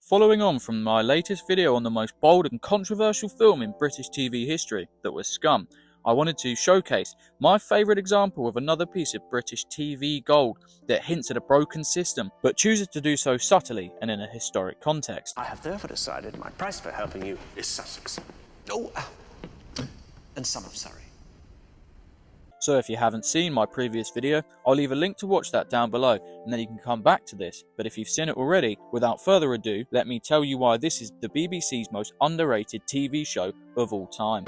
Following on from my latest video on the most bold and controversial film in British TV history, that was Scum, I wanted to showcase my favourite example of another piece of British TV gold that hints at a broken system, but chooses to do so subtly and in a historic context. I have therefore decided my price for helping you is Sussex. Oh, and some of Surrey. So if you haven't seen my previous video, I'll leave a link to watch that down below, and then you can come back to this. But if you've seen it already, without further ado, let me tell you why this is the BBC's most underrated TV show of all time.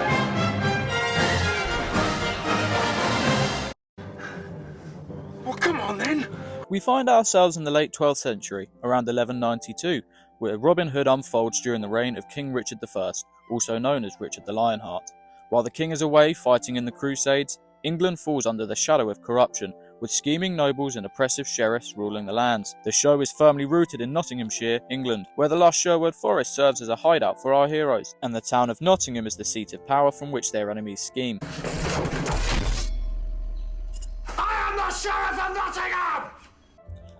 Well, come on then! We find ourselves in the late 12th century, around 1192, where Robin Hood unfolds during the reign of King Richard I, also known as Richard the Lionheart. While the king is away fighting in the Crusades, England falls under the shadow of corruption, with scheming nobles and oppressive sheriffs ruling the lands. The show is firmly rooted in Nottinghamshire, England, where the lush Sherwood Forest serves as a hideout for our heroes, and the town of Nottingham is the seat of power from which their enemies scheme. I am the Sheriff of Nottingham!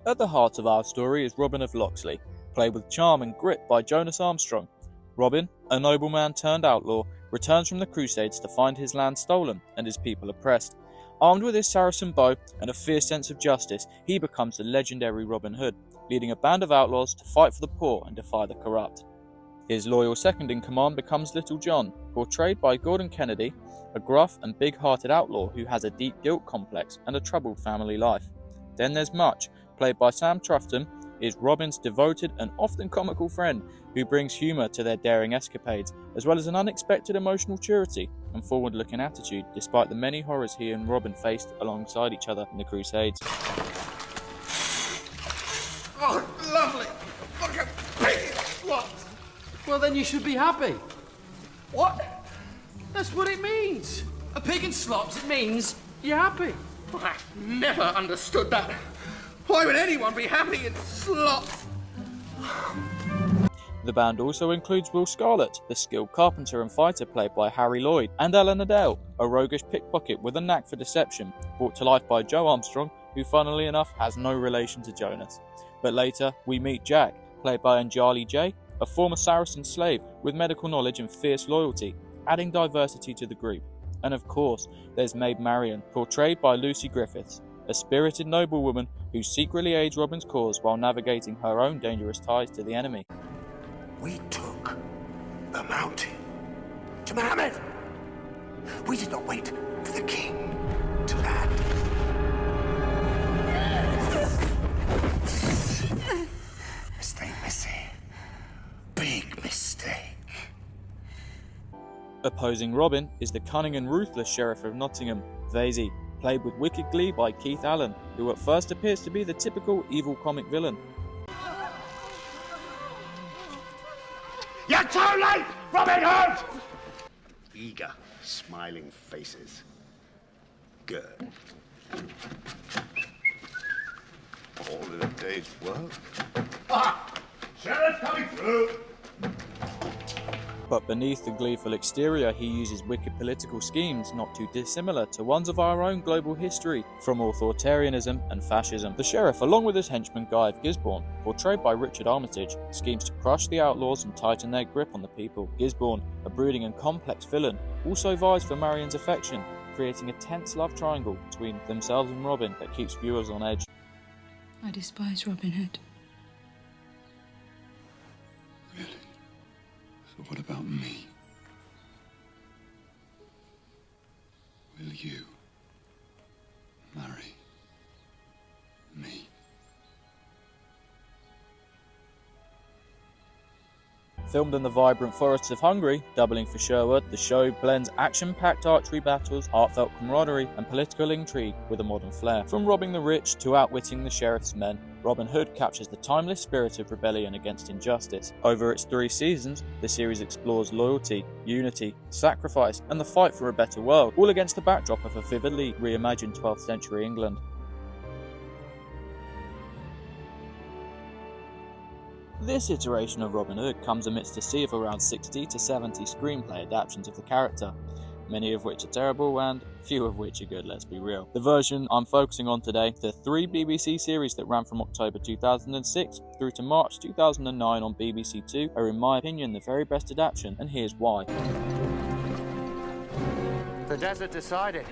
At the heart of our story is Robin of Locksley, played with charm and grit by Jonas Armstrong. Robin, a nobleman turned outlaw, returns from the Crusades to find his land stolen and his people oppressed. Armed with his Saracen bow and a fierce sense of justice, he becomes the legendary Robin Hood, leading a band of outlaws to fight for the poor and defy the corrupt. His loyal second-in-command becomes Little John, portrayed by Gordon Kennedy, a gruff and big-hearted outlaw who has a deep guilt complex and a troubled family life. Then there's Much, played by Sam Trufton, is Robin's devoted and often comical friend who brings humour to their daring escapades, as well as an unexpected emotional maturity and forward-looking attitude despite the many horrors he and Robin faced alongside each other in the Crusades. Oh, lovely! Look at pig slots! Well, then you should be happy. What? That's what it means. A pig in slops, it means you're happy. I've never understood that. Why would anyone be happy in slops? The band also includes Will Scarlet, the skilled carpenter and fighter played by Harry Lloyd, and Ellen Adele, a roguish pickpocket with a knack for deception, brought to life by Joe Armstrong, who funnily enough has no relation to Jonas. But later, we meet Djaq, played by Anjali J, a former Saracen slave with medical knowledge and fierce loyalty, adding diversity to the group. And of course, there's Maid Marian, portrayed by Lucy Griffiths, a spirited noblewoman who secretly aids Robin's cause while navigating her own dangerous ties to the enemy. We took the mountain to Mohammed. We did not wait for the king to land. Mistake, Missy. Big mistake. Opposing Robin is the cunning and ruthless Sheriff of Nottingham, Vasey, played with wicked glee by Keith Allen, who at first appears to be the typical evil comic villain. You're too late, Robin Hood! Eager, smiling faces. Good. All in a day's work. Ah! Sheriff coming through! But beneath the gleeful exterior, he uses wicked political schemes not too dissimilar to ones of our own global history, from authoritarianism and fascism. The sheriff, along with his henchman Guy of Gisborne, portrayed by Richard Armitage, schemes to crush the outlaws and tighten their grip on the people. Gisborne, a brooding and complex villain, also vies for Marian's affection, creating a tense love triangle between themselves and Robin that keeps viewers on edge. I despise Robin Hood. Really? So what about me? Will you marry me? Filmed in the vibrant forests of Hungary, doubling for Sherwood, the show blends action-packed archery battles, heartfelt camaraderie, and political intrigue with a modern flair. From robbing the rich to outwitting the sheriff's men, Robin Hood captures the timeless spirit of rebellion against injustice. Over its 3 seasons, the series explores loyalty, unity, sacrifice, and the fight for a better world, all against the backdrop of a vividly reimagined 12th century England. This iteration of Robin Hood comes amidst a sea of around 60 to 70 screenplay adaptations of the character. many of which are terrible and few of which are good, let's be real. The version I'm focusing on today, the 3 BBC series that ran from October 2006 through to March 2009 on BBC Two, are in my opinion the very best adaptation, and here's why. The desert decided.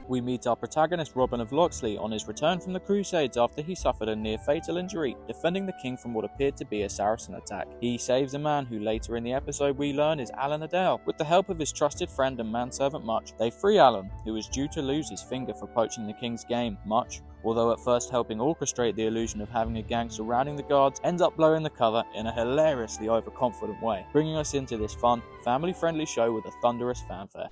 We meet our protagonist Robin of Locksley on his return from the Crusades after he suffered a near-fatal injury, defending the king from what appeared to be a Saracen attack. He saves a man who later in the episode we learn is Alan Adele. With the help of his trusted friend and manservant Much, they free Alan, who is due to lose his finger for poaching the king's game. Much, although at first helping orchestrate the illusion of having a gang surrounding the guards, ends up blowing the cover in a hilariously overconfident way, bringing us into this fun, family-friendly show with a thunderous fanfare.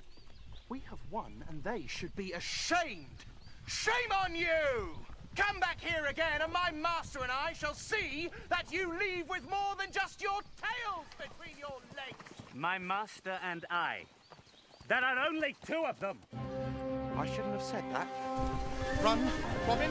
We have won, and they should be ashamed. Shame on you! Come back here again, and my master and I shall see that you leave with more than just your tails between your legs. My master and I. There are only 2 of them. I shouldn't have said that. Run, Robin.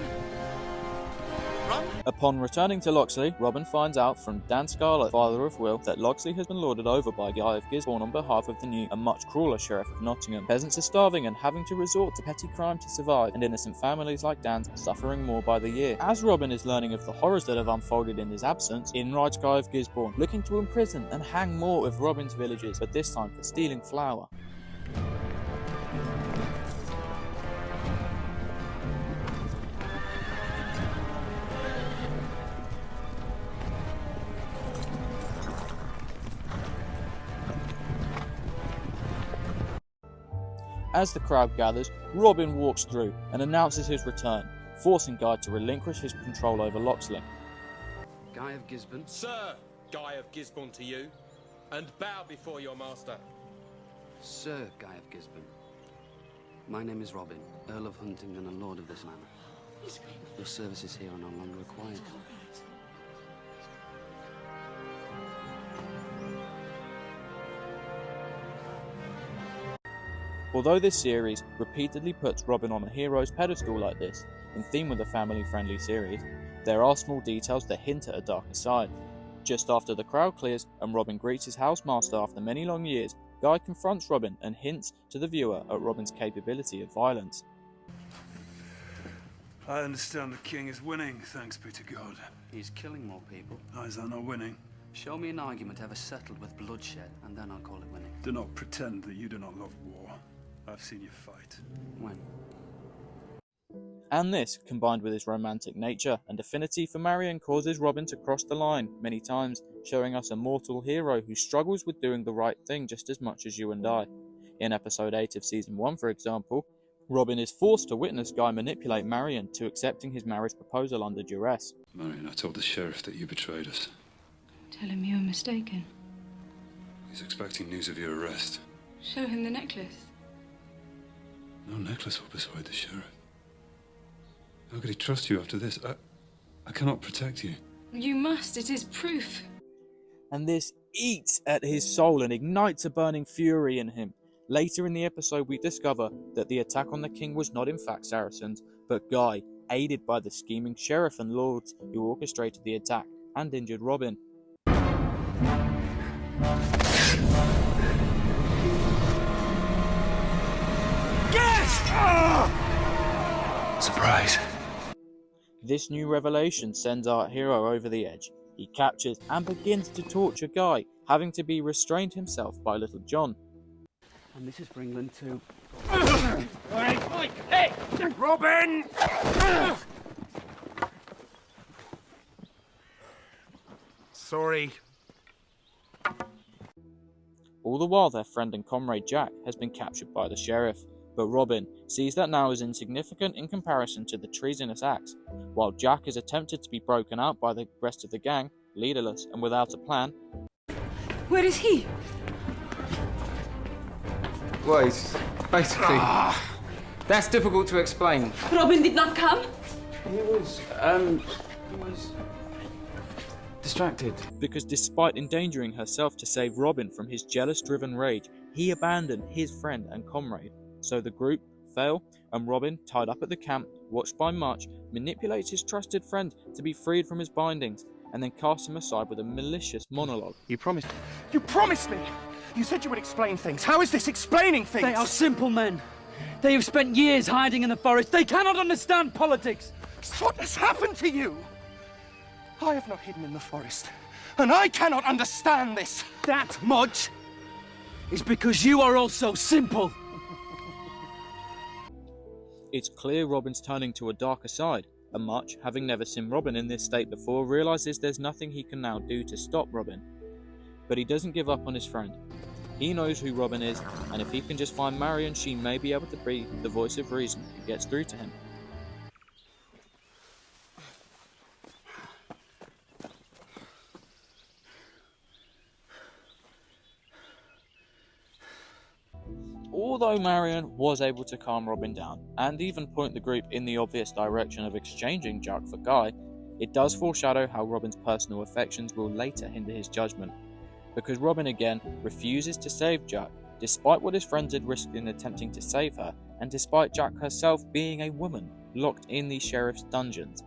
Run. Upon returning to Locksley, Robin finds out from Dan Scarlet, father of Will, that Locksley has been lorded over by Guy of Gisborne on behalf of the new and much crueler Sheriff of Nottingham. Peasants are starving and having to resort to petty crime to survive, and innocent families like Dan's are suffering more by the year. As Robin is learning of the horrors that have unfolded in his absence, in rides Guy of Gisborne, looking to imprison and hang more of Robin's villagers, but this time for stealing flour. As the crowd gathers, Robin walks through and announces his return, forcing Guy to relinquish his control over Locksley. Guy of Gisborne. Sir, Guy of Gisborne to you, and bow before your master. Sir Guy of Gisborne. My name is Robin, Earl of Huntingdon and Lord of this manor. Your services here are no longer required. Although this series repeatedly puts Robin on a hero's pedestal like this, in theme with a family-friendly series, there are small details that hint at a darker side. Just after the crowd clears and Robin greets his housemaster after many long years, Guy confronts Robin and hints to the viewer at Robin's capability of violence. I understand the king is winning, thanks be to God. He's killing more people. How is that not winning? Show me an argument ever settled with bloodshed, and then I'll call it winning. Do not pretend that you do not love war. I've seen you fight. When? And this, combined with his romantic nature and affinity for Marian, causes Robin to cross the line many times, showing us a mortal hero who struggles with doing the right thing just as much as you and I. In episode 8 of season 1, for example, Robin is forced to witness Guy manipulate Marian to accepting his marriage proposal under duress. Marian, I told the sheriff that you betrayed us. Tell him you were mistaken. He's expecting news of your arrest. Show him the necklace. No necklace will persuade the sheriff. How could he trust you after this? I cannot protect you. You must. It is proof. And this eats at his soul and ignites a burning fury in him. Later in the episode we discover that the attack on the king was not in fact Saracens, but Guy, aided by the scheming sheriff and lords who orchestrated the attack and injured Robin. Surprise. This new revelation sends our hero over the edge. He captures and begins to torture Guy, having to be restrained himself by Little John. And this is for England too. Hey! Robin! Sorry. All the while their friend and comrade Djaq has been captured by the sheriff, but Robin sees that now as insignificant in comparison to the treasonous acts. While Djaq is attempted to be broken out by the rest of the gang, leaderless and without a plan. Where is he? Well, he's basically... That's difficult to explain. Robin did not come? He was distracted. Because despite endangering herself to save Robin from his jealous-driven rage, he abandoned his friend and comrade. So the group fail, and Robin, tied up at the camp, watched by Much, manipulates his trusted friend to be freed from his bindings, and then casts him aside with a malicious monologue. You promised me You said you would explain things. How is this explaining things? They are simple men. They have spent years hiding in the forest. They cannot understand politics. What has happened to you? I have not hidden in the forest, and I cannot understand this. That much is because you are also simple. It's clear Robin's turning to a darker side, and Much, having never seen Robin in this state before, realises there's nothing he can now do to stop Robin. But he doesn't give up on his friend. He knows who Robin is, and if he can just find Marian, she may be able to be the voice of reason who gets through to him. Although Marian was able to calm Robin down, and even point the group in the obvious direction of exchanging Djaq for Guy, it does foreshadow how Robin's personal affections will later hinder his judgment, because Robin again refuses to save Djaq, despite what his friends had risked in attempting to save her, and despite Djaq herself being a woman locked in the sheriff's dungeons.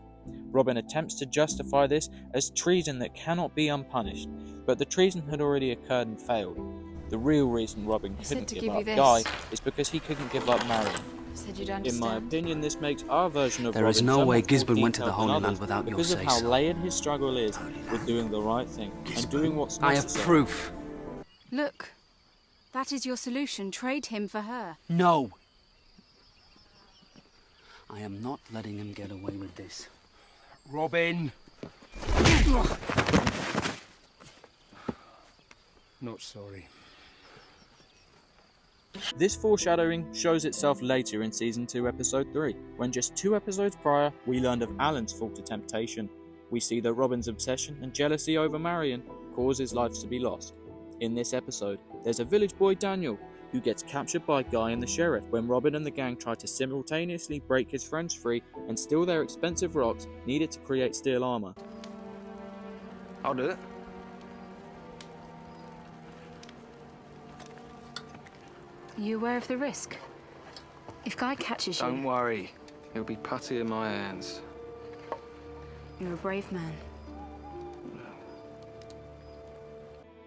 Robin attempts to justify this as treason that cannot be unpunished, but the treason had already occurred and failed. The real reason Robin couldn't give up Guy is because he couldn't give up Marian. In my opinion, this makes our version of There Robin is no so way much more Gisborne went to the detailed Holy than Land others without your because of how say-so. layered his struggle is with doing the right thing and doing what's I have necessary. proof. Look, that is your solution. Trade him for her. No. I am not letting him get away with this. Robin! Not sorry. This foreshadowing shows itself later in Season 2, Episode 3, when just 2 episodes prior, we learned of Alan's fall to temptation. We see that Robin's obsession and jealousy over Marian cause his life to be lost. In this episode, there's a village boy, Daniel, who gets captured by Guy and the Sheriff when Robin and the gang try to simultaneously break his friends free and steal their expensive rocks needed to create steel armor. I'll do it. Are you aware of the risk? If Guy catches you... Don't worry. He'll be putty in my hands. You're a brave man.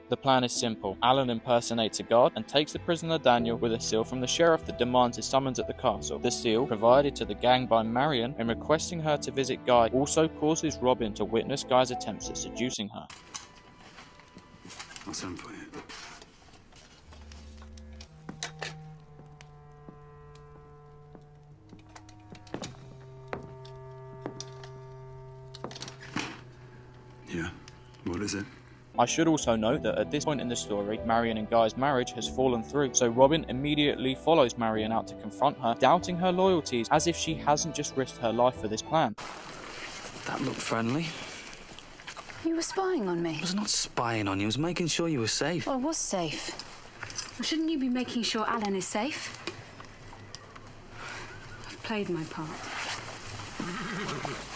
The plan is simple. Alan impersonates a guard and takes the prisoner Daniel with a seal from the sheriff that demands his summons at the castle. The seal, provided to the gang by Marian and requesting her to visit Guy, also causes Robin to witness Guy's attempts at seducing her. I'll send for you. Yeah, what is it? I should also note that at this point in the story, Marian and Guy's marriage has fallen through, so Robin immediately follows Marian out to confront her, doubting her loyalties as if she hasn't just risked her life for this plan. That looked friendly. You were spying on me. I was not spying on you, I was making sure you were safe. Well, I was safe. Well, shouldn't you be making sure Alan is safe? I've played my part.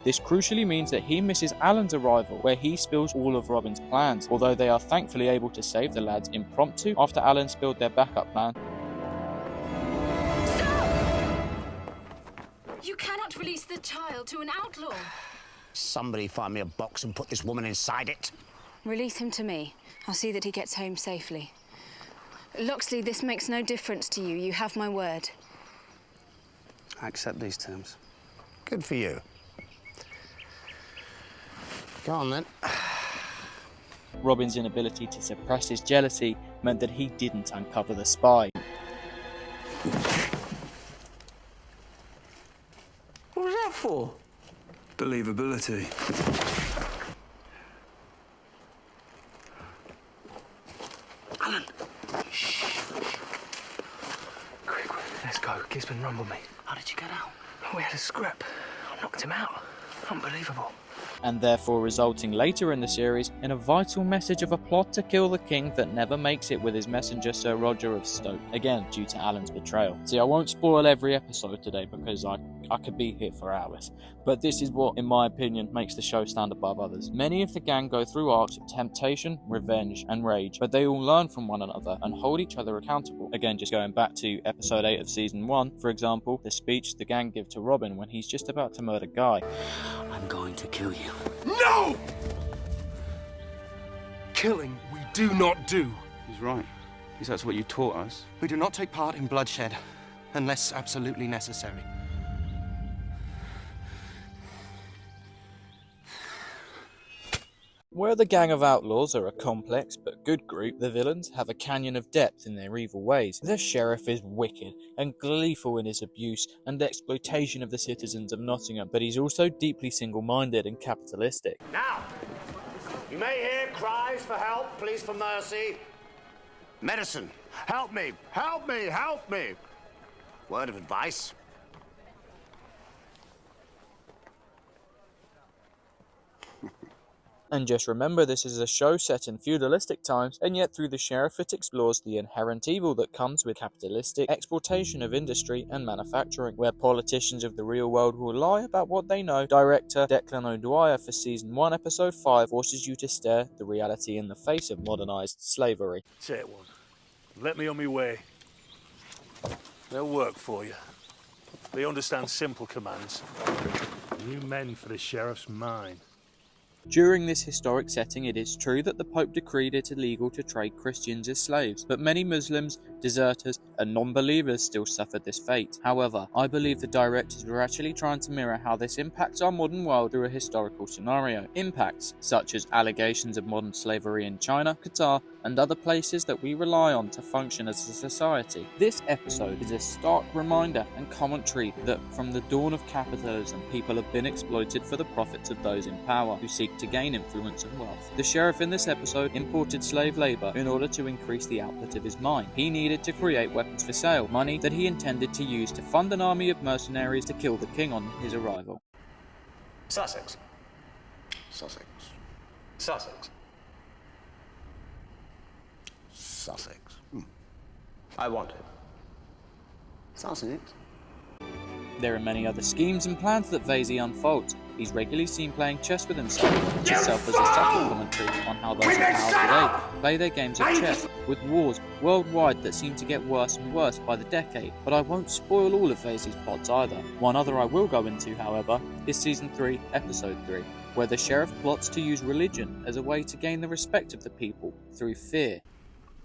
This crucially means that he misses Alan's arrival, where he spills all of Robin's plans, although they are thankfully able to save the lads impromptu after Alan spilled their backup plan. Stop! You cannot release the child to an outlaw. Somebody find me a box and put this woman inside it. Release him to me. I'll see that he gets home safely. Locksley, this makes no difference to you. You have my word. I accept these terms. Good for you. Go on then. Robin's inability to suppress his jealousy meant that he didn't uncover the spy. What was that for? Believability. Alan! Shh. Quick, let's go. Gisborne rumbled me. How did you get out? We had a scrap. I knocked him out. Unbelievable. And therefore resulting later in the series in a vital message of a plot to kill the king that never makes it with his messenger Sir Roger of Stoke, again due to Alan's betrayal. See, I won't spoil every episode today because I could be here for hours, but this is what, in my opinion, makes the show stand above others. Many of the gang go through arcs of temptation, revenge, and rage, but they all learn from one another and hold each other accountable. Again, just going back to episode 8 of season 1, for example, the speech the gang give to Robin when he's just about to murder Guy. I'm going to kill you. No! Killing we do not do. He's right. least that's what you taught us. We do not take part in bloodshed unless absolutely necessary. Where the gang of outlaws are a complex but good group, the villains have a canyon of depth in their evil ways. The sheriff is wicked and gleeful in his abuse and exploitation of the citizens of Nottingham, but he's also deeply single-minded and capitalistic. Now, you may hear cries for help, pleas for mercy. Medicine, help me, help me, help me. Word of advice. And just remember, this is a show set in feudalistic times, and yet through the sheriff it explores the inherent evil that comes with capitalistic exploitation of industry and manufacturing, where politicians of the real world will lie about what they know. Director Declan O'Dwyer for Season 1, Episode 5 forces you to stare the reality in the face of modernised slavery. Take one. Let me on my way. They'll work for you. They understand simple commands. New men for the sheriff's mine. During this historic setting, it is true that the Pope decreed it illegal to trade Christians as slaves, but many Muslims, deserters, and non-believers still suffered this fate. However, I believe the directors were actually trying to mirror how this impacts our modern world through a historical scenario. Impacts such as allegations of modern slavery in China, Qatar, and other places that we rely on to function as a society. This episode is a stark reminder and commentary that from the dawn of capitalism, people have been exploited for the profits of those in power who seek to gain influence and wealth. The sheriff in this episode imported slave labour in order to increase the output of his mine. He needed to create weapons for sale, money that he intended to use to fund an army of mercenaries to kill the king on his arrival. Sussex. Sussex. Sussex. Sussex. I want it. Sussex. There are many other schemes and plans that Vasey unfolds. He's regularly seen playing chess with himself, which itself is a subtle commentary on how those in power today play their games of chess, with wars worldwide that seem to get worse and worse by the decade. But I won't spoil all of Vasey's plots either. One other I will go into, however, is Season 3, Episode 3, where the sheriff plots to use religion as a way to gain the respect of the people through fear.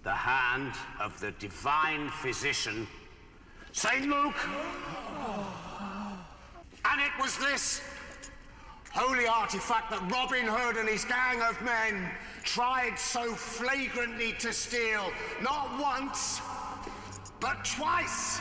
The hand of the divine physician, St. Luke. And it was this holy artifact that Robin Hood and his gang of men tried so flagrantly to steal, not once, but twice.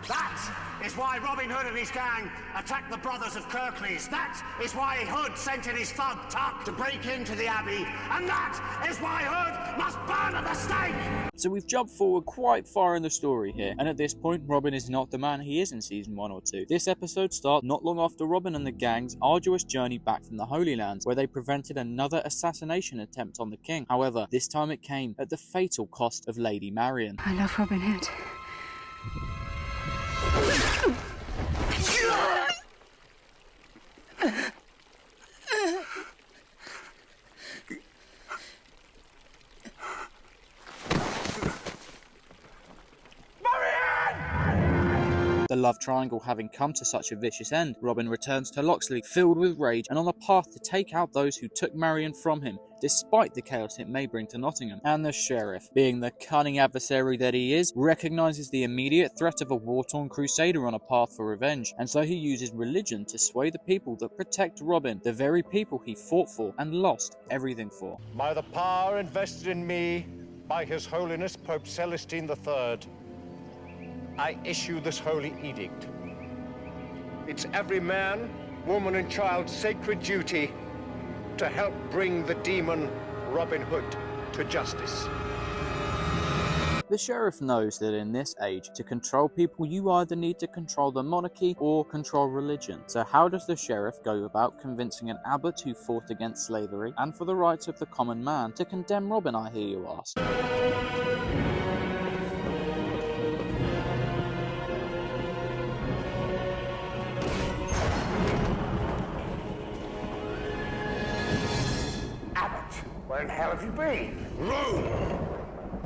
That is why Robin Hood and his gang attacked the brothers of Kirklees. That is why Hood sent in his thug Djaq to break into the abbey. And that is why Hood must burn at the stake! So we've jumped forward quite far in the story here, and at this point Robin is not the man he is in Season 1 or 2. This episode starts not long after Robin and the gang's arduous journey back from the Holy Lands, where they prevented another assassination attempt on the king. However, this time it came at the fatal cost of Lady Marian. I love Robin Hood. The love triangle having come to such a vicious end, Robin returns to Locksley filled with rage and on a path to take out those who took Marian from him, despite the chaos it may bring to Nottingham. And the sheriff, being the cunning adversary that he is, recognises the immediate threat of a war-torn crusader on a path for revenge, and so he uses religion to sway the people that protect Robin, the very people he fought for and lost everything for. By the power invested in me by His Holiness Pope Celestine III, I issue this holy edict. It's every man, woman, and child's sacred duty to help bring the demon Robin Hood to justice. The sheriff knows that in this age, to control people, you either need to control the monarchy or control religion. So how does the sheriff go about convincing an abbot who fought against slavery and for the rights of the common man to condemn Robin, I hear you ask? Where in hell have you been? Rome!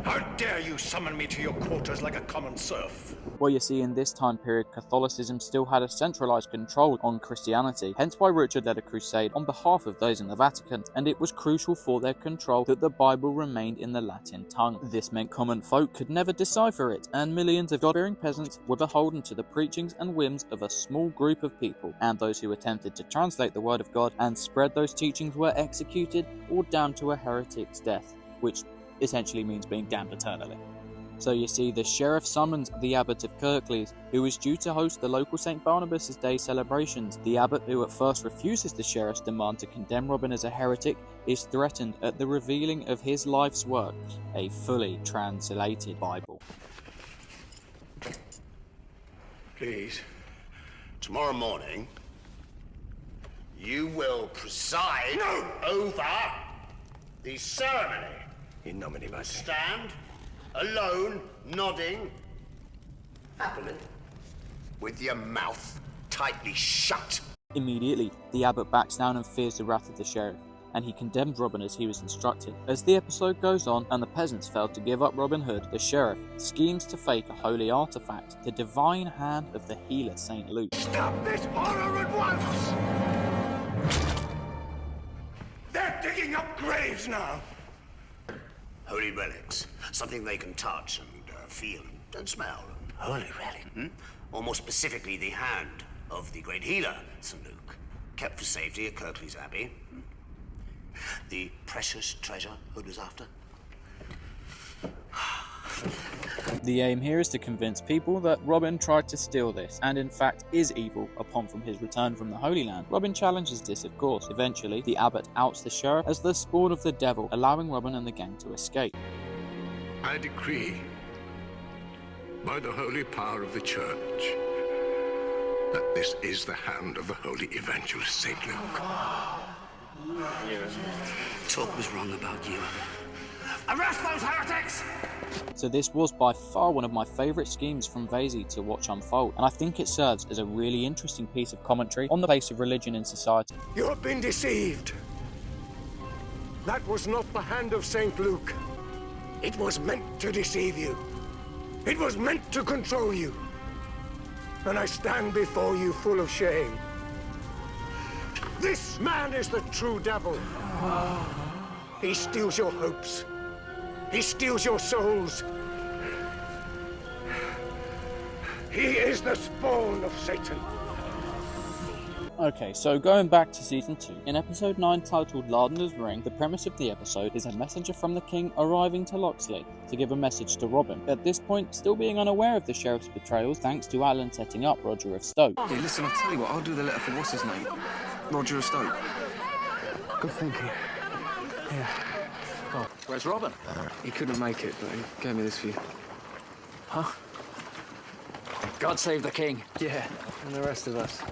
How dare you summon me to your quarters like a common serf? Well, you see, in this time period, Catholicism still had a centralised control on Christianity, hence why Richard led a crusade on behalf of those in the Vatican, and it was crucial for their control that the Bible remained in the Latin tongue. This meant common folk could never decipher it, and millions of God-fearing peasants were beholden to the preachings and whims of a small group of people, and those who attempted to translate the word of God and spread those teachings were executed or damned to a heretic's death, which essentially means being damned eternally. So you see, the sheriff summons the abbot of Kirklees, who is due to host the local St. Barnabas' Day celebrations. The abbot, who at first refuses the sheriff's demand to condemn Robin as a heretic, is threatened at the revealing of his life's work, a fully translated Bible. Please, tomorrow morning, you will preside over the ceremony. In nomine Patris. Stand alone, nodding, happily, with your mouth tightly shut. Immediately, the abbot backs down and fears the wrath of the sheriff, and he condemns Robin as he was instructed. As the episode goes on and the peasants fail to give up Robin Hood, the sheriff schemes to fake a holy artifact, the divine hand of the healer St. Luke. Stop this horror at once! They're digging up graves now! Holy relics, something they can touch and feel and smell. Holy relic? Or more specifically, the hand of the great healer, St. Luke, kept for safety at Kirklees Abbey. The precious treasure Hood was after. The aim here is to convince people that Robin tried to steal this, and in fact is evil upon from his return from the Holy Land. Robin challenges this, of course. Eventually, the abbot outs the sheriff as the spawn of the devil, allowing Robin and the gang to escape. I decree, by the holy power of the Church, that this is the hand of the holy evangelist St. Luke. Talk was wrong about you. Arrest those heretics! So this was by far one of my favourite schemes from Vasey to watch unfold, and I think it serves as a really interesting piece of commentary on the place of religion in society. You have been deceived. That was not the hand of St. Luke. It was meant to deceive you. It was meant to control you. And I stand before you full of shame. This man is the true devil. He steals your hopes. He steals your souls. He is the spawn of Satan. Okay, so going back to Season 2, in Episode 9 titled Lardner's Ring, the premise of the episode is a messenger from the King arriving to Locksley to give a message to Robin, at this point still being unaware of the sheriff's betrayals thanks to Alan setting up Roger of Stoke. Hey, listen, I'll tell you what, I'll do the letter for what's his name? Roger of Stoke. Good thinking. Yeah. Oh, Where's Robin? He couldn't make it, but he gave me this for you. Huh? God save the king. Yeah, and the rest of us.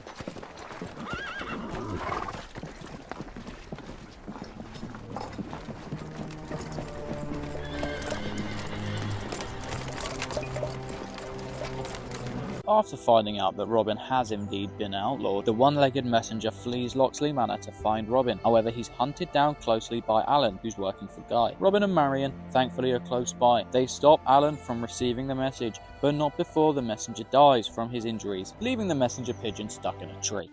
After finding out that Robin has indeed been outlawed, the one-legged messenger flees Locksley Manor to find Robin. However, he's hunted down closely by Alan, who's working for Guy. Robin and Marian, thankfully, are close by. They stop Alan from receiving the message, but not before the messenger dies from his injuries, leaving the messenger pigeon stuck in a tree.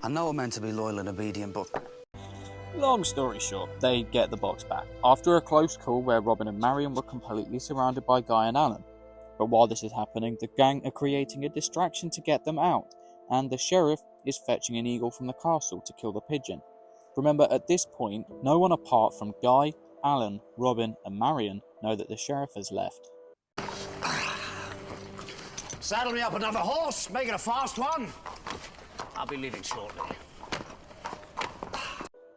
I know I'm meant to be loyal and obedient, but Long story short, they get the box back, after a close call where Robin and Marian were completely surrounded by Guy and Alan. But while this is happening, the gang are creating a distraction to get them out, and the sheriff is fetching an eagle from the castle to kill the pigeon. Remember, at this point, no one apart from Guy, Alan, Robin and Marian know that the sheriff has left. Saddle me up another horse, make it a fast one. I'll be leaving shortly.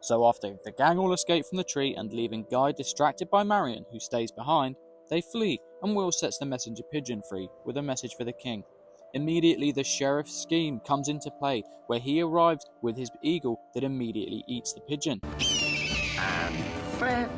So after the gang all escape from the tree and leaving Guy distracted by Marian, who stays behind, they flee, and Will sets the messenger pigeon free with a message for the king. Immediately the sheriff's scheme comes into play, where he arrives with his eagle that immediately eats the pigeon. And fetch.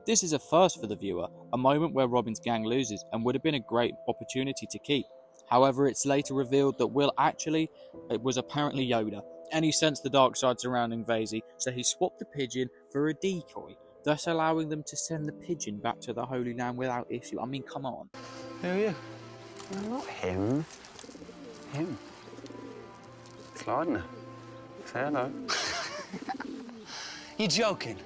This is a first for the viewer, a moment where Robin's gang loses and would have been a great opportunity to keep. However, it's later revealed that Will it was apparently Yoda, and he sensed the dark side surrounding Vasey, so he swapped the pigeon for a decoy, thus allowing them to send the pigeon back to the Holy Land without issue. I mean, come on. Who are you? Well, not him. Him. Sliding her. Say hello. You're joking?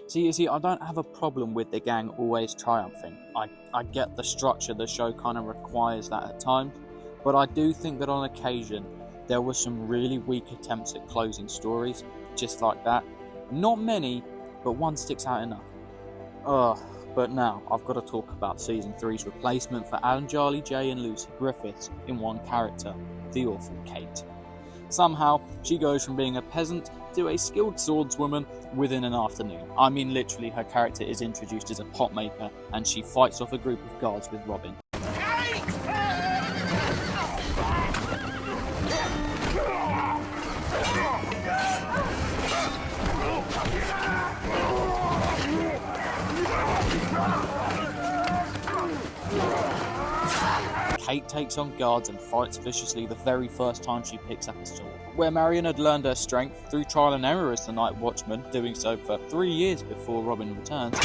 See, I don't have a problem with the gang always triumphing. I get the structure the show kind of requires that at times, but I do think that on occasion there were some really weak attempts at closing stories, just like that. Not many, but one sticks out enough. But now I've got to talk about Season 3's replacement for Alan, Charlie, Jay and Lucy Griffiths in one character, the awful Kate. Somehow, she goes from being a peasant to a skilled swordswoman within an afternoon. I mean, literally, her character is introduced as a pot maker, and she fights off a group of guards with Robin. Kate takes on guards and fights viciously the very first time she picks up a sword. Where Marian had learned her strength through trial and error as the night watchman, doing so for 3 years before Robin returns.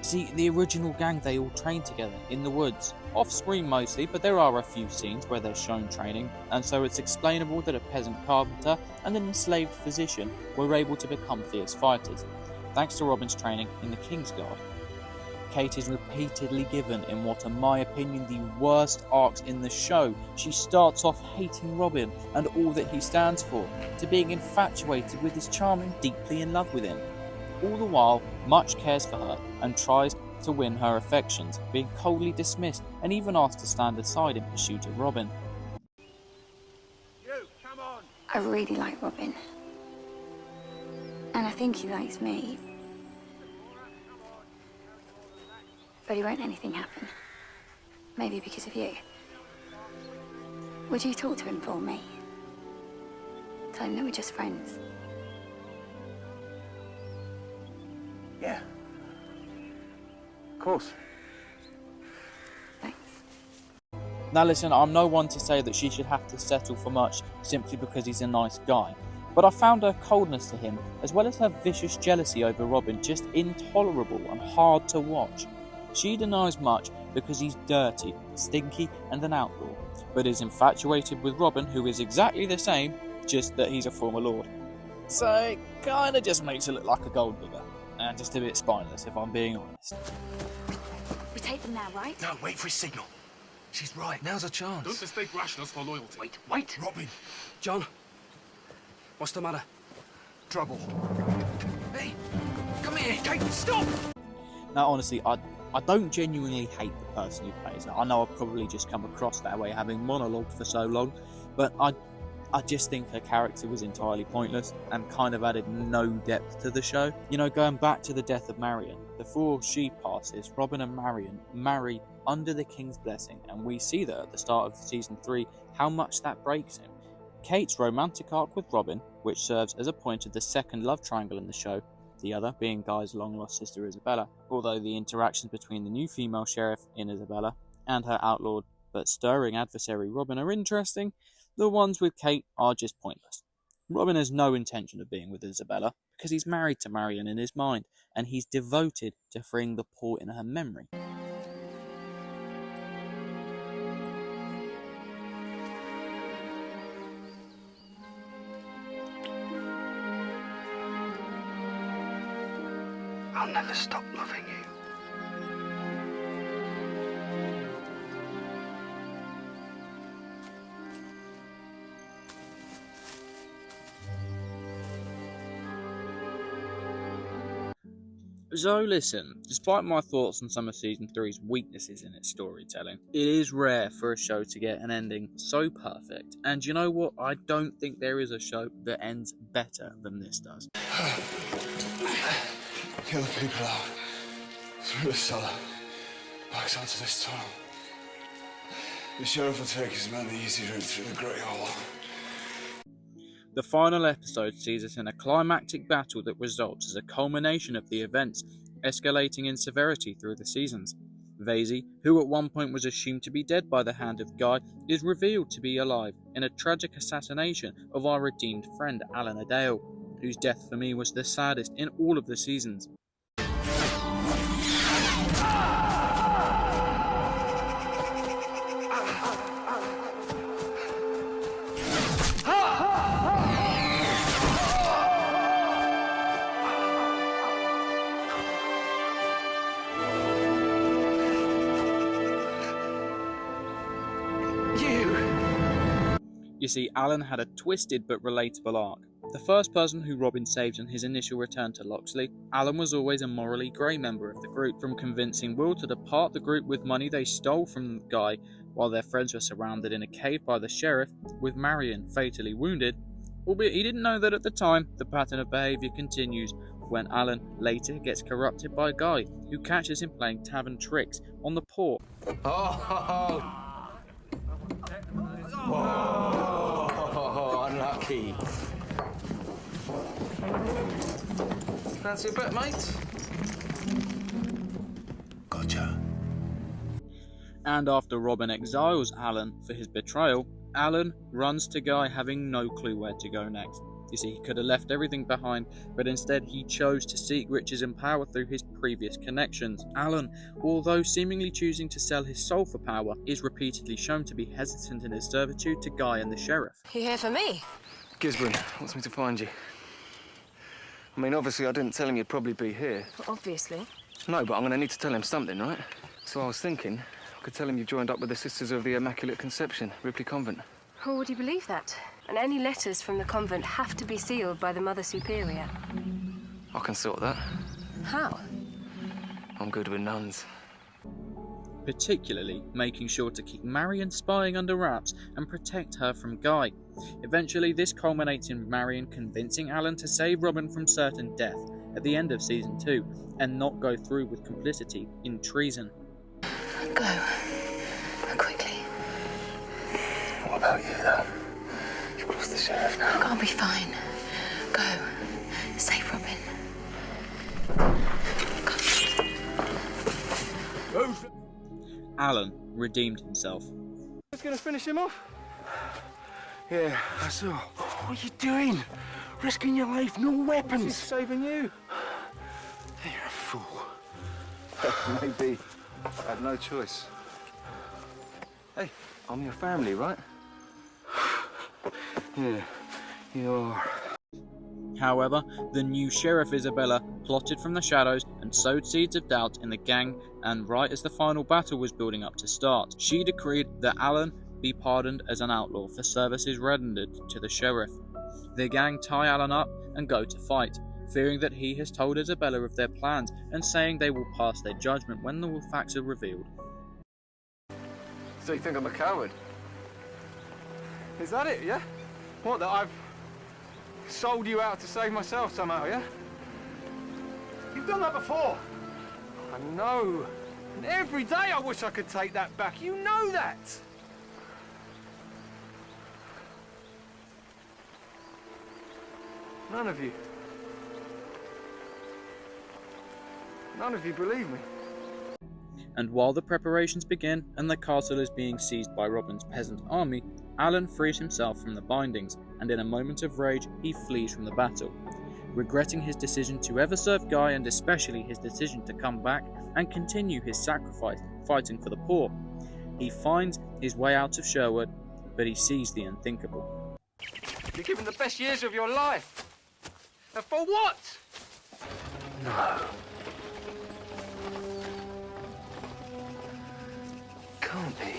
See, the original gang, they all train together in the woods, off screen mostly, but there are a few scenes where they're shown training, and so it's explainable that a peasant carpenter and an enslaved physician were able to become fierce fighters, thanks to Robin's training in the King's Guard. Kate is repeatedly given in what, in my opinion, the worst arcs in the show. She starts off hating Robin and all that he stands for, to being infatuated with his charm and deeply in love with him. All the while, Much cares for her and tries to win her affections, being coldly dismissed and even asked to stand aside in pursuit of Robin. I really like Robin. And I think he likes me. But he won't let anything happen. Maybe because of you. Would you talk to him for me? Tell him that we're just friends. Yeah. Of course. Thanks. Now listen, I'm no one to say that she should have to settle for much simply because he's a nice guy, but I found her coldness to him, as well as her vicious jealousy over Robin, just intolerable and hard to watch. She denies Much because he's dirty, stinky and an outlaw, but is infatuated with Robin, who is exactly the same, just that he's a former lord. So it kinda just makes her look like a gold digger. And just a bit spineless, if I'm being honest. We take them now, right? No, wait for his signal. She's right, now's a chance. Don't mistake rashness for loyalty. Wait! Robin! John, what's the matter? Trouble. Hey, come here, Kate, stop! Now honestly, I don't genuinely hate the person who plays her. I know I've probably just come across that way having monologued for so long, but I just think her character was entirely pointless and kind of added no depth to the show. You know, going back to the death of Marian, before she passes, Robin and Marian marry under the King's blessing, and we see that at the start of Season 3 how much that breaks him. Kate's romantic arc with Robin, which serves as a point of the second love triangle in the show, the other being Guy's long-lost sister Isabella, although the interactions between the new female sheriff in Isabella and her outlawed but stirring adversary Robin are interesting, the ones with Kate are just pointless. Robin has no intention of being with Isabella because he's married to Marian in his mind, and he's devoted to freeing the poor in her memory. I'll never stop loving you. So listen, despite my thoughts on some of Season 3's weaknesses in its storytelling, it is rare for a show to get an ending so perfect, and you know what, I don't think there is a show that ends better than this does. Kill the people out. Through the cellar. Back onto this tunnel. The Sheriff will take his men the easy route through the Great Hall. The final episode sees us in a climactic battle that results as a culmination of the events, escalating in severity through the seasons. Vasey, who at one point was assumed to be dead by the hand of Guy, is revealed to be alive in a tragic assassination of our redeemed friend Alan Adale, whose death for me was the saddest in all of the seasons. You see, Alan had a twisted but relatable arc. The first person who Robin saved on his initial return to Locksley, Alan was always a morally grey member of the group, from convincing Will to depart the group with money they stole from Guy while their friends were surrounded in a cave by the Sheriff, with Marian fatally wounded, albeit he didn't know that at the time. The pattern of behaviour continues when Alan later gets corrupted by Guy, who catches him playing tavern tricks on the poor. Oh, unlucky. Fancy a bet, mate? Gotcha. And after Robin exiles Alan for his betrayal, Alan runs to Guy having no clue where to go next. You see, he could have left everything behind, but instead he chose to seek riches and power through his previous connections. Alan, although seemingly choosing to sell his soul for power, is repeatedly shown to be hesitant in his servitude to Guy and the Sheriff. You here for me? Gisborne wants me to find you. I mean, obviously I didn't tell him you'd probably be here. Well, obviously. No, but I'm going to need to tell him something, right? So I was thinking, I could tell him you've joined up with the Sisters of the Immaculate Conception, Ripley Convent. How would he believe that? And any letters from the convent have to be sealed by the Mother Superior. I can sort that. How? I'm good with nuns. Particularly making sure to keep Marian spying under wraps and protect her from Guy. Eventually, this culminates in Marian convincing Alan to save Robin from certain death at the end of Season 2 and not go through with complicity in treason. Go. Quickly. What about you, though? You've lost the Sheriff now. I'll be fine. Go. Save Robin. Alan redeemed himself. Just gonna finish him off? Yeah, I saw. What are you doing? Risking your life, no weapons. He's saving you. You're a fool. Maybe. I had no choice. Hey, I'm your family, right? Yeah, you are. However, the new Sheriff Isabella plotted from the shadows and sowed seeds of doubt in the gang, and right as the final battle was building up to start, she decreed that Alan be pardoned as an outlaw for services rendered to the Sheriff. The gang tie Alan up and go to fight, fearing that he has told Isabella of their plans and saying they will pass their judgment when the facts are revealed. So you think I'm a coward? Is that it, yeah? What, that I've sold you out to save myself somehow, yeah? You've done that before. I know. And every day I wish I could take that back. You know that. None of you. None of you believe me. And while the preparations begin and the castle is being seized by Robin's peasant army, Alan frees himself from the bindings, and in a moment of rage, he flees from the battle. Regretting his decision to ever serve Guy, and especially his decision to come back and continue his sacrifice fighting for the poor, he finds his way out of Sherwood, but he sees the unthinkable. You're given the best years of your life. And for what? No. Can't be.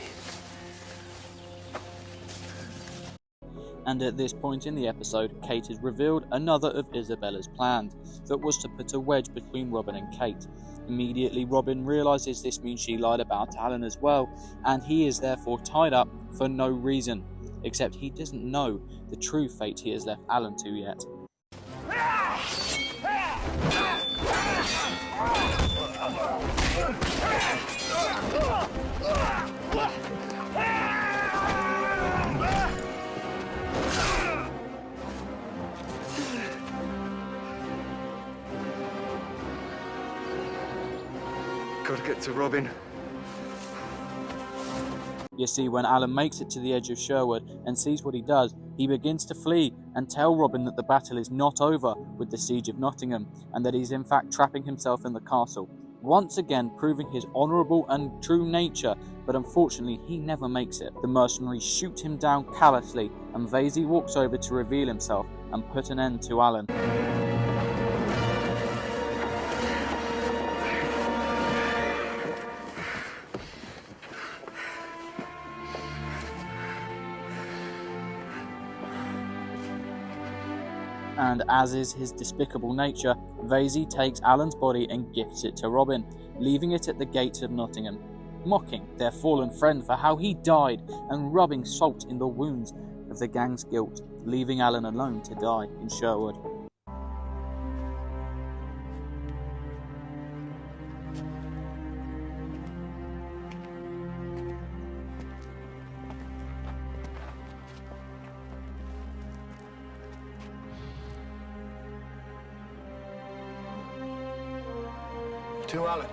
And at this point in the episode, Kate has revealed another of Isabella's plans, that was to put a wedge between Robin and Kate. Immediately, Robin realises this means she lied about Alan as well, and he is therefore tied up for no reason, except he doesn't know the true fate he has left Alan to yet. Gotta get to Robin. You see, when Alan makes it to the edge of Sherwood and sees what he does, he begins to flee and tell Robin that the battle is not over with the siege of Nottingham, and that he's in fact trapping himself in the castle, once again proving his honourable and true nature, but unfortunately he never makes it. The mercenaries shoot him down callously, and Vasey walks over to reveal himself and put an end to Alan. And as is his despicable nature, Vasey takes Alan's body and gifts it to Robin, leaving it at the gates of Nottingham, mocking their fallen friend for how he died and rubbing salt in the wounds of the gang's guilt, leaving Alan alone to die in Sherwood. To Alan.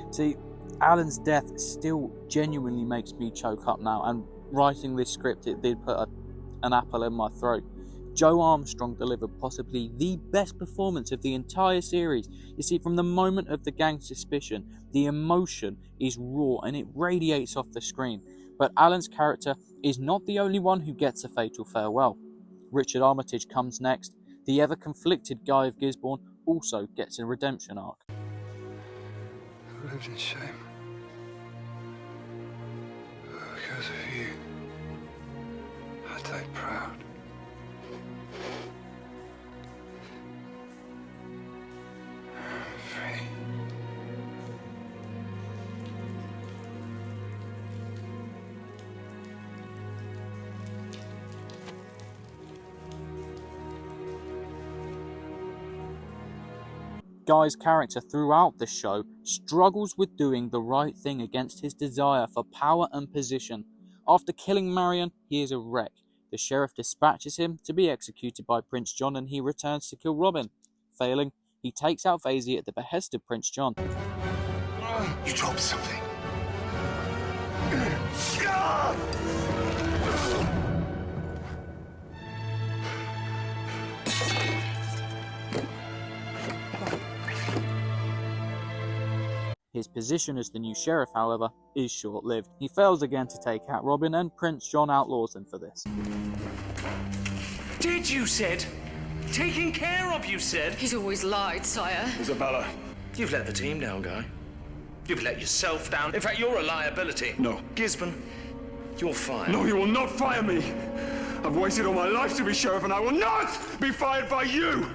See, Alan's death still genuinely makes me choke up now, and writing this script, it did put an apple in my throat. Joe Armstrong delivered possibly the best performance of the entire series. You see, from the moment of the gang's suspicion, the emotion is raw and it radiates off the screen. But Alan's character is not the only one who gets a fatal farewell. Richard Armitage comes next. The ever-conflicted Guy of Gisborne also gets a redemption arc. I lived in shame. Because of you, I died proud. I'm free. Guy's character throughout the show struggles with doing the right thing against his desire for power and position. After killing Marian, he is a wreck. The sheriff dispatches him to be executed by Prince John, and he returns to kill Robin. Failing, he takes out Vasey at the behest of Prince John. You dropped something. His position as the new sheriff, however, is short-lived. He fails again to take out Robin, and Prince John outlaws him for this. Did you said? Taking care of, you said? He's always lied, sire. Isabella. You've let the team down, Guy. You've let yourself down. In fact, you're a liability. No. Gisborne, you're fired. No, you will not fire me. I've wasted all my life to be sheriff, and I will not be fired by you.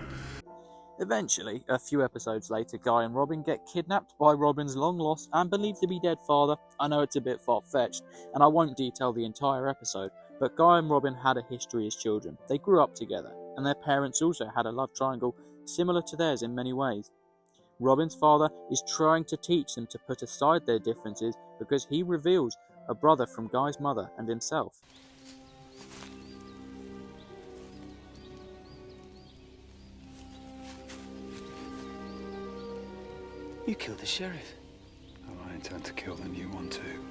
Eventually, a few episodes later, Guy and Robin get kidnapped by Robin's long-lost and believed to be dead father. I know it's a bit far-fetched, and I won't detail the entire episode, but Guy and Robin had a history as children. They grew up together, and their parents also had a love triangle similar to theirs in many ways. Robin's father is trying to teach them to put aside their differences because he reveals a brother from Guy's mother and himself. You killed the sheriff. And I intend to kill the new one too.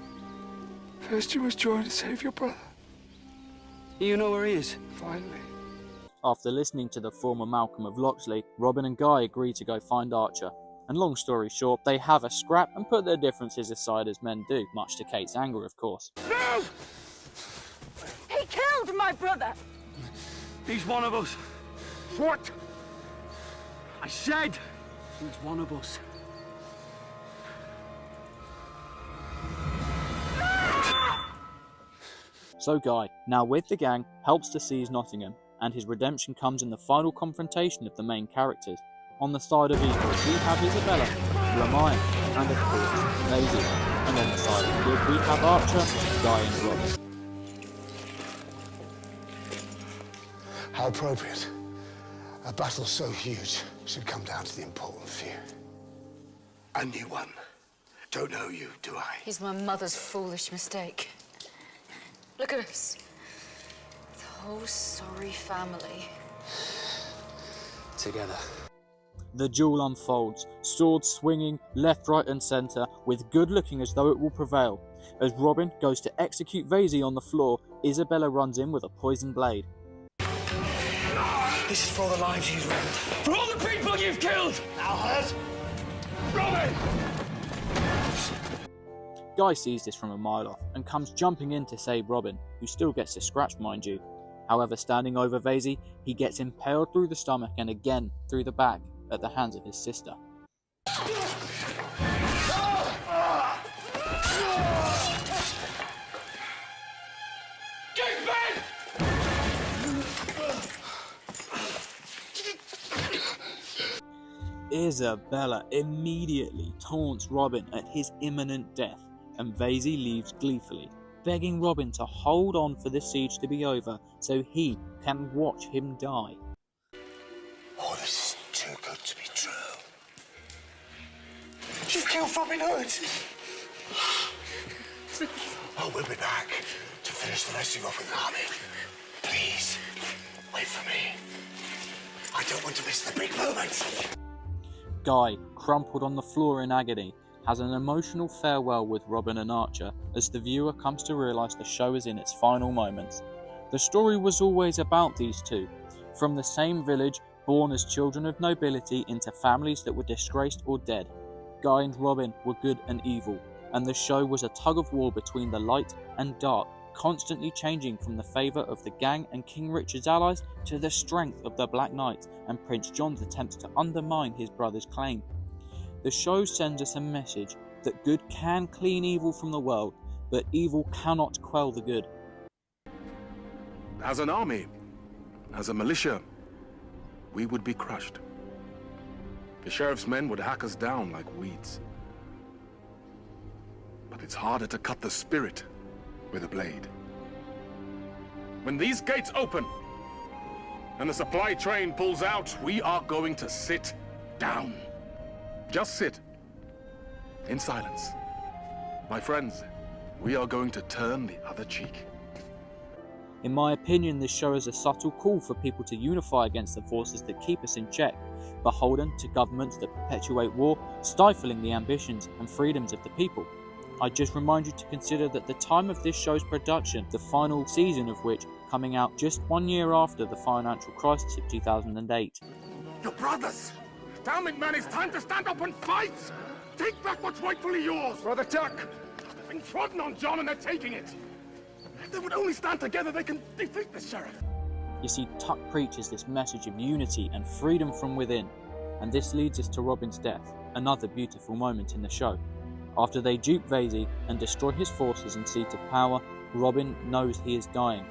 First you must try to save your brother. You know where he is? Finally. After listening to the former Malcolm of Locksley, Robin and Guy agree to go find Archer. And long story short, they have a scrap and put their differences aside as men do, much to Kate's anger, of course. No! He killed my brother! He's one of us. What? I said he's one of us. So Guy, now with the gang, helps to seize Nottingham. and his redemption comes in the final confrontation of the main characters. On the side of evil, we have Isabella, Ramian, and of course, Maisie. And on the side of good, we have Archer, Guy and Robin. How appropriate. A battle so huge should come down to the important few. A new one. Don't know you, do I? He's my mother's foolish mistake. Look at us. The whole sorry family. Together. The duel unfolds, swords swinging left, right and centre, with good looking as though it will prevail. As Robin goes to execute Vasey on the floor, Isabella runs in with a poisoned blade. This is for all the lives you've ruined. For all the people you've killed! Now hurt! Robin! Guy sees this from a mile off and comes jumping in to save Robin, who still gets a scratch mind you. However, standing over Vasey, he gets impaled through the stomach and again through the back at the hands of his sister. Isabella immediately taunts Robin at his imminent death, and Vasey leaves gleefully, begging Robin to hold on for the siege to be over so he can watch him die. Oh, this is too good to be true. You've killed Robin Hood! Oh, we'll be back to finish the rest of you off with an army. Please, wait for me. I don't want to miss the big moment. Guy, crumpled on the floor in agony, has an emotional farewell with Robin and Archer as the viewer comes to realise the show is in its final moments. The story was always about these two, from the same village, born as children of nobility into families that were disgraced or dead. Guy and Robin were good and evil, and the show was a tug of war between the light and dark, constantly changing from the favour of the gang and King Richard's allies to the strength of the Black Knight and Prince John's attempts to undermine his brother's claim. The show sends us a message that good can clean evil from the world, but evil cannot quell the good. As an army, as a militia, we would be crushed. The sheriff's men would hack us down like weeds. But it's harder to cut the spirit with a blade. When these gates open and the supply train pulls out, we are going to sit down. Just sit in silence. My friends, we are going to turn the other cheek. In my opinion, this show is a subtle call for people to unify against the forces that keep us in check, beholden to governments that perpetuate war, stifling the ambitions and freedoms of the people. I just remind you to consider that the time of this show's production, the final season of which coming out just 1 year after the financial crisis of 2008. Your brothers! Damn it, man, it's time to stand up and fight! Take back what's rightfully yours! Brother Djaq! They've been trodden on, John, and they're taking it! If they would only stand together, they can defeat the sheriff! You see, Tuck preaches this message of unity and freedom from within, and this leads us to Robin's death, another beautiful moment in the show. After they dupe Vasey and destroy his forces and seat of power, Robin knows he is dying.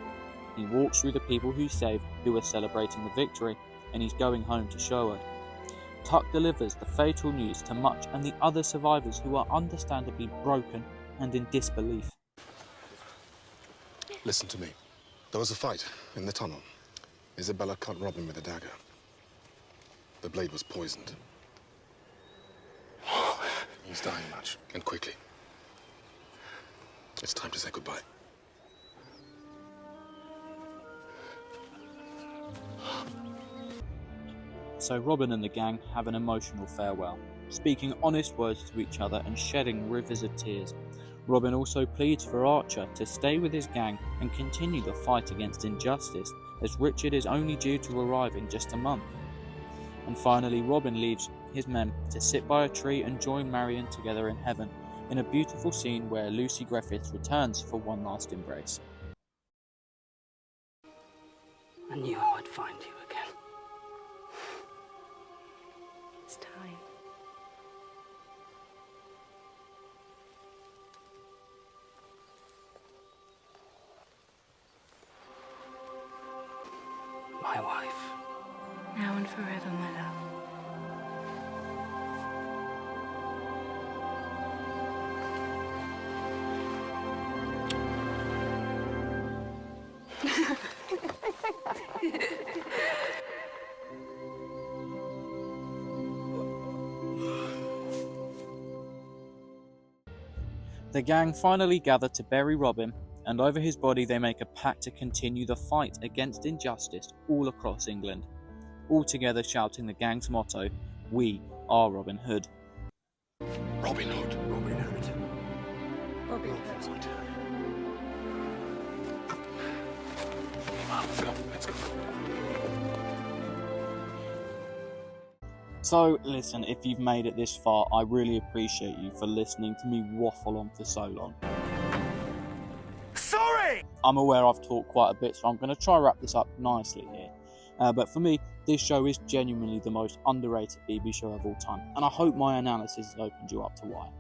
He walks through the people he saved who are celebrating the victory, and he's going home to Sherwood. Tuck delivers the fatal news to Much and the other survivors who are understandably broken and in disbelief. Listen to me. There was a fight in the tunnel. Isabella cut Robin with a dagger. The blade was poisoned. He's dying, Much, and quickly. It's time to say goodbye. So Robin and the gang have an emotional farewell, speaking honest words to each other and shedding rivers of tears. Robin also pleads for Archer to stay with his gang and continue the fight against injustice, as Richard is only due to arrive in just a month. And finally, Robin leaves his men to sit by a tree and join Marian together in heaven, in a beautiful scene where Lucy Griffiths returns for one last embrace. I knew I would find you again. It's time. wife. Now and forever, my love. The gang finally gather to bury Robin, and over his body they make a pact to continue the fight against injustice all across England, all together shouting the gang's motto, "We are Robin Hood." Robin Hood. Robin Hood. Robin Hood. Let's go. Let's go. So listen, if you've made it this far, I really appreciate you for listening to me waffle on for so long. Sorry! I'm aware I've talked quite a bit, so I'm going to try and wrap this up nicely here. But for me, this show is genuinely the most underrated BBC show of all time, and I hope my analysis has opened you up to why.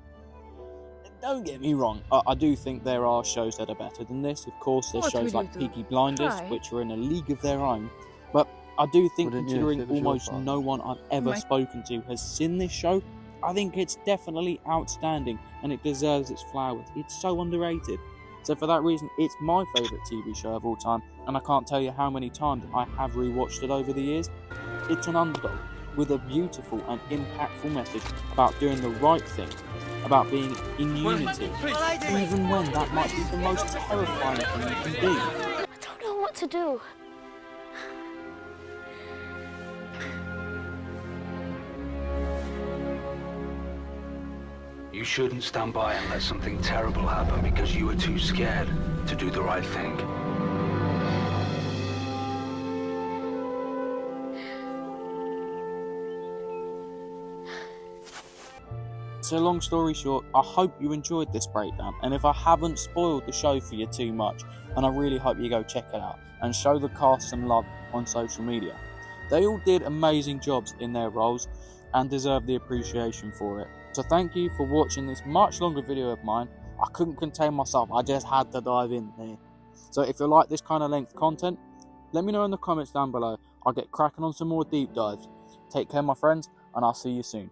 Don't get me wrong, I do think there are shows that are better than this. Of course, there's shows like Peaky Blinders, which are in a league of their own, but I do think, considering almost no one I've ever spoken to has seen this show, I think it's definitely outstanding and it deserves its flowers. It's so underrated. So for that reason, it's my favourite TV show of all time, and I can't tell you how many times I have rewatched it over the years. It's an underdog with a beautiful and impactful message about doing the right thing, about being in unity, even when that might be the most terrifying thing you can do. I don't know what to do. You shouldn't stand by and let something terrible happen because you were too scared to do the right thing. So long story short, I hope you enjoyed this breakdown, and if I haven't spoiled the show for you too much, and I really hope you go check it out and show the cast some love on social media. They all did amazing jobs in their roles and deserve the appreciation for it. So thank you for watching this much longer video of mine. I couldn't contain myself, I just had to dive in there. So if you like this kind of length content, let me know in the comments down below. I'll get cracking on some more deep dives. Take care my friends, and I'll see you soon.